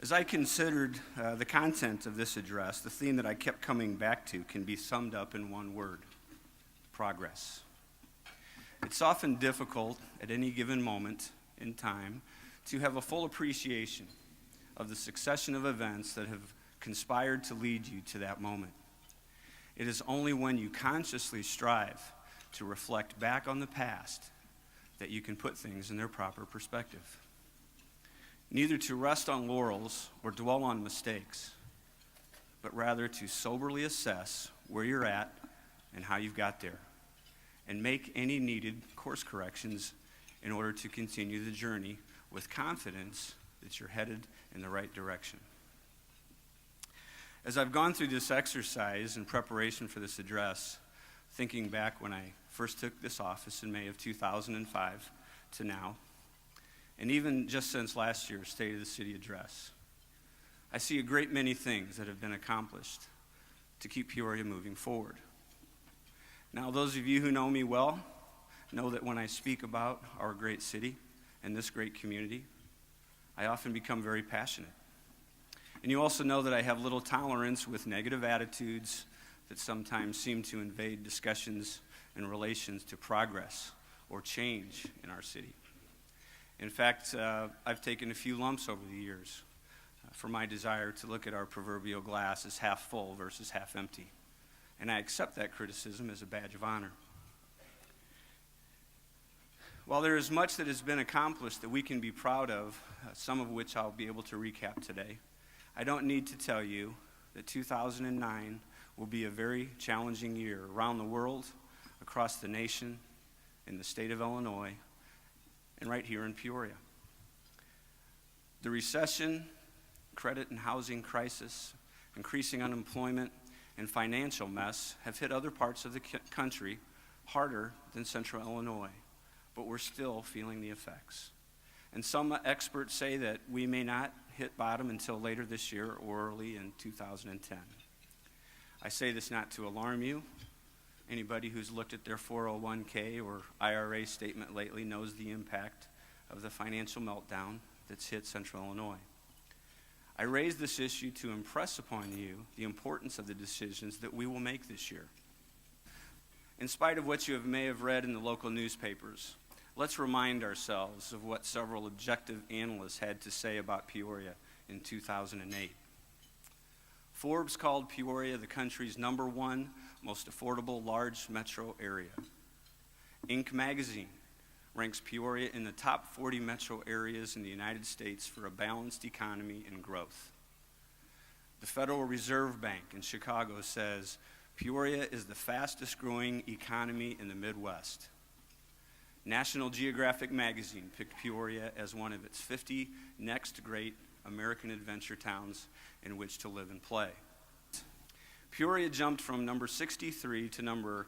As I considered the content of this address, the theme that I kept coming back to can be summed up in one word: progress. It's often difficult at any given moment in time to have a full appreciation of the succession of events that have conspired to lead you to that moment. It is only when you consciously strive to reflect back on the past that you can put things in their proper perspective. Neither to rest on laurels or dwell on mistakes, but rather to soberly assess where you're at and how you've got there, and make any needed course corrections in order to continue the journey with confidence that you're headed in the right direction. As I've gone through this exercise in preparation for this address, thinking back when I first took this office in May of 2005 to now, and even just since last year's State of the City address, I see a great many things that have been accomplished to keep Peoria moving forward. Now, those of you who know me well know that when I speak about our great city and this great community, I often become very passionate. And you also know that I have little tolerance with negative attitudes that sometimes seem to invade discussions in relations to progress or change in our city. In fact, I've taken a few lumps over the years for my desire to look at our proverbial glass as half full versus half empty. And I accept that criticism as a badge of honor. While there is much that has been accomplished that we can be proud of, some of which I'll be able to recap today, I don't need to tell you that 2009 will be a very challenging year around the world, across the nation, in the state of Illinois, and right here in Peoria. The recession, credit and housing crisis, increasing unemployment, and financial mess have hit other parts of the country harder than Central Illinois, but we're still feeling the effects. And some experts say that we may not hit bottom until later this year or early in 2010. I say this not to alarm you. Anybody who's looked at their 401k or IRA statement lately knows the impact of the financial meltdown that's hit Central Illinois. I raise this issue to impress upon you the importance of the decisions that we will make this year. In spite of what you may have read in the local newspapers, let's remind ourselves of what several objective analysts had to say about Peoria in 2008. Forbes called Peoria the country's #1 most affordable large metro area. Inc. magazine ranks Peoria in the top 40 metro areas in the United States for a balanced economy and growth. The Federal Reserve Bank in Chicago says Peoria is the fastest growing economy in the Midwest. National Geographic magazine picked Peoria as one of its 50 next great American adventure towns in which to live and play. Peoria jumped from number 63 to number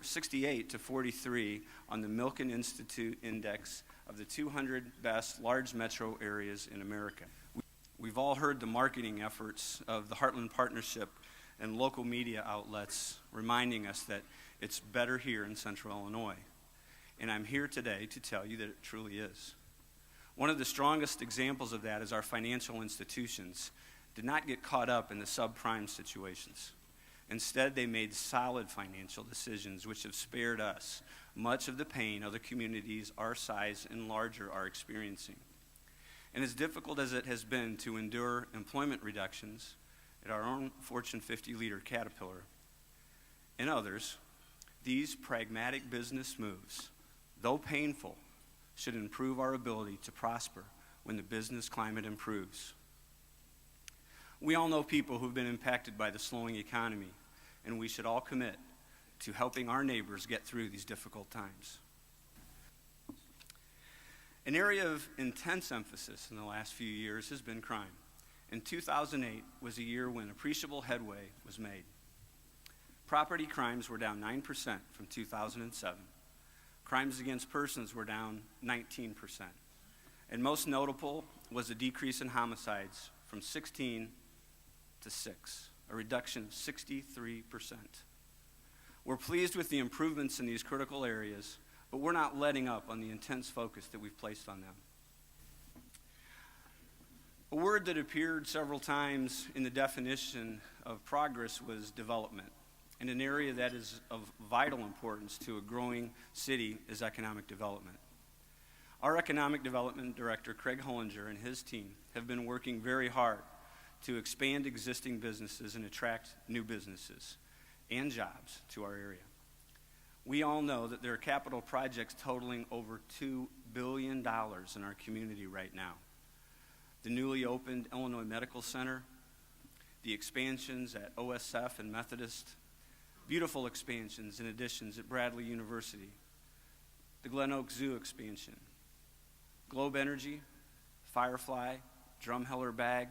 68 to 43 on the Milken Institute Index of the 200 best large metro areas in America. We've all heard the marketing efforts of the Heartland Partnership and local media outlets reminding us that it's better here in Central Illinois. And I'm here today to tell you that it truly is. One of the strongest examples of that is our financial institutions did not get caught up in the subprime situations. Instead, they made solid financial decisions which have spared us much of the pain other communities our size and larger are experiencing. And as difficult as it has been to endure employment reductions at our own Fortune 50 leader, Caterpillar, and others, these pragmatic business moves, though painful, should improve our ability to prosper when the business climate improves. We all know people who've been impacted by the slowing economy, and we should all commit to helping our neighbors get through these difficult times. An area of intense emphasis in the last few years has been crime. And 2008 was a year when appreciable headway was made. Property crimes were down 9% from 2007. Crimes against persons were down 19%. And most notable was a decrease in homicides from 16 to 6, a reduction of 63%. We're pleased with the improvements in these critical areas, but we're not letting up on the intense focus that we've placed on them. A word that appeared several times in the definition of progress was development. And an area that is of vital importance to a growing city is economic development. Our Economic Development Director, Craig Hollinger, and his team have been working very hard to expand existing businesses and attract new businesses and jobs to our area. We all know that there are capital projects totaling over $2 billion in our community right now. The newly opened Illinois Medical Center, the expansions at OSF and Methodist, beautiful expansions and additions at Bradley University, the Glen Oak Zoo expansion, Globe Energy, Firefly, Drumheller Bag,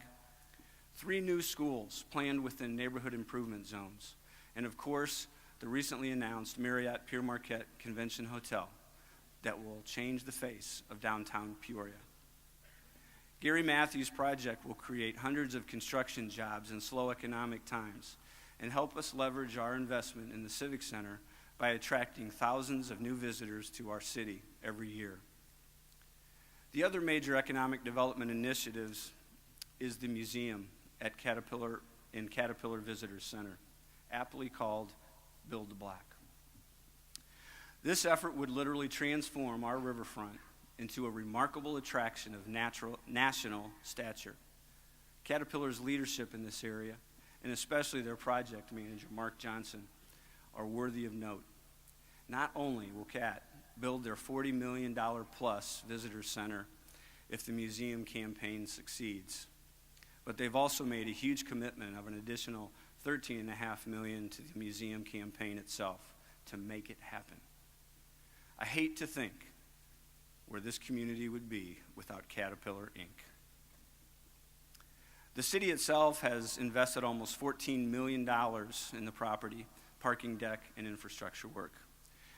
3 new schools planned within neighborhood improvement zones, and of course, the recently announced Marriott Pier Marquette Convention Hotel that will change the face of downtown Peoria. Gary Matthews' project will create hundreds of construction jobs in slow economic times and help us leverage our investment in the Civic Center by attracting thousands of new visitors to our city every year. The other major economic development initiatives is the museum at Caterpillar Visitor Center, aptly called Build the Block. This effort would literally transform our riverfront into a remarkable attraction of national stature. Caterpillar's leadership in this area, and especially their project manager, Mark Johnson, are worthy of note. Not only will CAT build their $40 million plus visitor center if the museum campaign succeeds, but they've also made a huge commitment of an additional $13.5 million to the museum campaign itself to make it happen. I hate to think where this community would be without Caterpillar, Inc. The city itself has invested almost $14 million in the property, parking deck, and infrastructure work.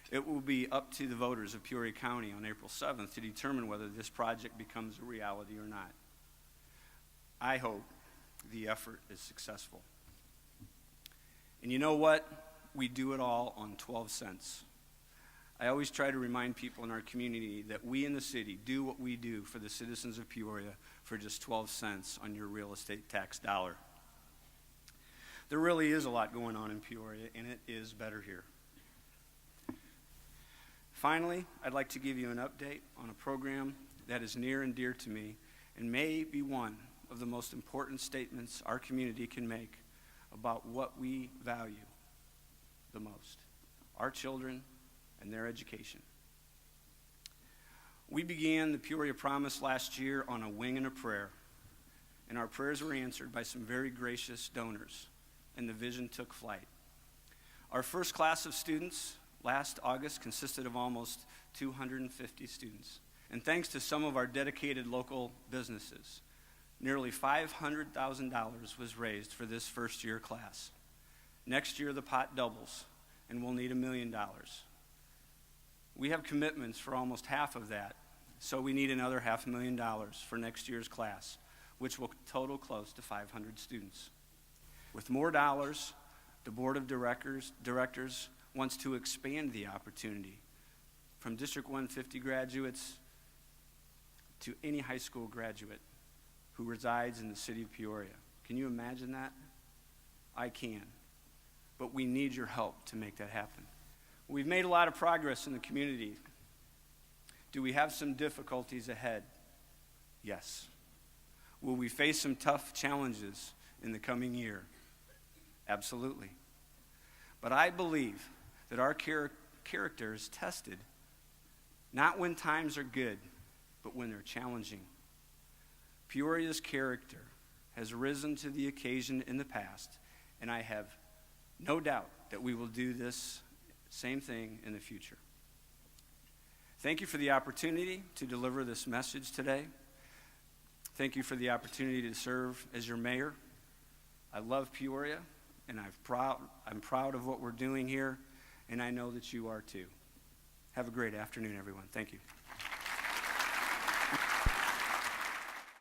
It will be up to the voters of Peoria County on April 7th to determine whether this project becomes a reality or not. I hope the effort is successful. And you know what? We do it all on 12 cents. I always try to remind people in our community that we in the city do what we do for the citizens of Peoria for just 12 cents on your real estate tax dollar. There really is a lot going on in Peoria, and it is better here. Finally, I'd like to give you an update on a program that is near and dear to me and may be one of the most important statements our community can make about what we value the most, our children and their education. We began the Peoria Promise last year on a wing and a prayer, and our prayers were answered by some very gracious donors, and the vision took flight. Our first class of students last August consisted of almost 250 students, and thanks to some of our dedicated local businesses, nearly $500,000 was raised for this first-year class. Next year, the pot doubles, and we'll need $1 million. We have commitments for almost half of that, so we need another $500,000 for next year's class, which will total close to 500 students. With more dollars, the Board of Directors wants to expand the opportunity from District 150 graduates to any high school graduate who resides in the city of Peoria. Can you imagine that? I can. But we need your help to make that happen. We've made a lot of progress in the community. Do we have some difficulties ahead? Yes. Will we face some tough challenges in the coming year? Absolutely. But I believe that our character is tested not when times are good, but when they're challenging. Peoria's character has risen to the occasion in the past, and I have no doubt that we will do this same thing in the future. Thank you for the opportunity to deliver this message today. Thank you for the opportunity to serve as your mayor. I love Peoria, and I'm proud of what we're doing here, and I know that you are too. Have a great afternoon, everyone. Thank you.